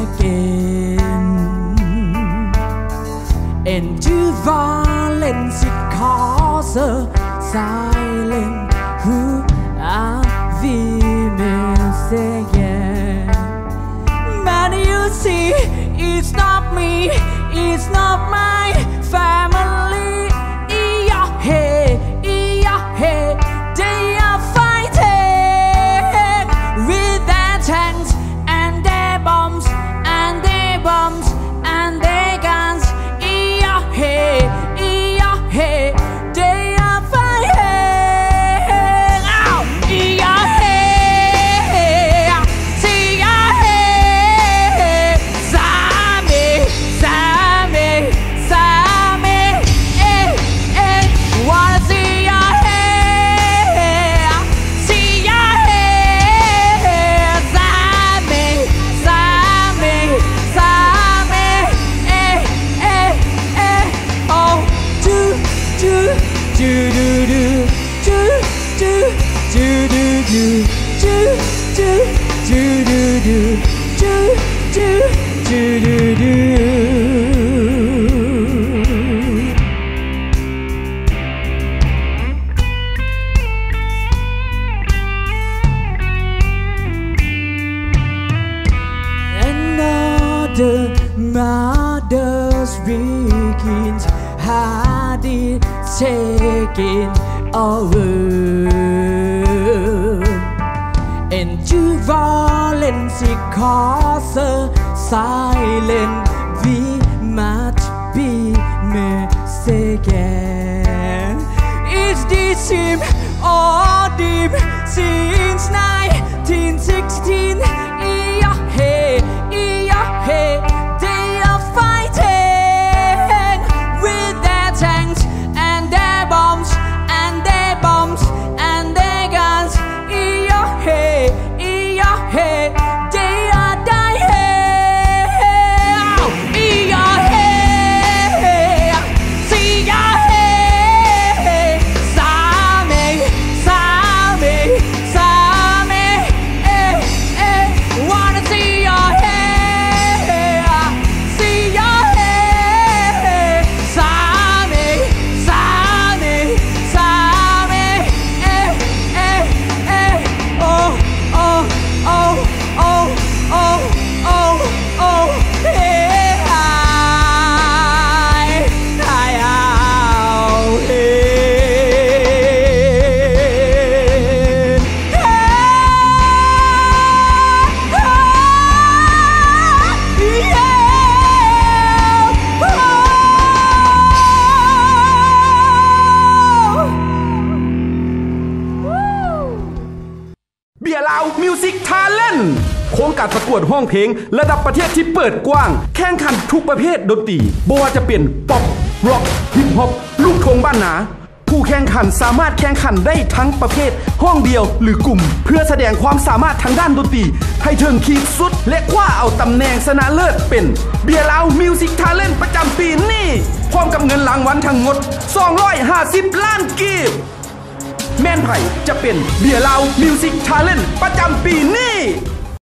again. Into violence it causes silence. Who are we mistaken? But you see, it's not me, it's not my family. Hey, hey, they are fighting with their tanks and their bombs and their bombs and their guns. Hey, hey, they are fighting. Ow! Hey, see ya, hey, Sami, Sami, Sami, wanna see ya, hey, see ya, hey, Sami, Sami, Sami, oh, do do do do do do do do do do do do do do do do do do. Another mother's begins hard it taking over. Into violence it causes silence. We must be mistaken. Is this him or deep since 1916? Hey, hey, they are fighting with their tanks and their bombs and their bombs and their guns. Hey, hey, they are dying. Hey, see ya, hey, Sami, Sami, Sami, wanna see ya, hey, see ya, hey, Sami, Sami, Sami, oh, oh, oh, oh, oh, oh, oh, hey,เบียร์ลาวมิวสิกทาเลนต์โครงการประกวดห้องเพลงระดับประเทศที่เปิดกว้างแข่งขันทุกประเภทดนตรีบ่ว่าจะเป็นป๊อปร็อกฮิปฮอปลูกทุ่งบ้านนาผู้แข่งขันสามารถแข่งขันได้ทั้งประเภทห้องเดียวหรือกลุ่มเพื่อแสดงความสามารถทางด้านดนตรีให้ถึงขีดสุดและคว้าเอาตำแหน่งชนะเลิศเป็นเบียร์ลาวมิวสิกทาเลนต์ประจำปีนี้พร้อมกับเงินรางวัลทั้งหมด250 ล้านกีบแม่นไผ่จะเป็นเบียร์ลาวมิวสิกทาเลนต์ประจำปีนี้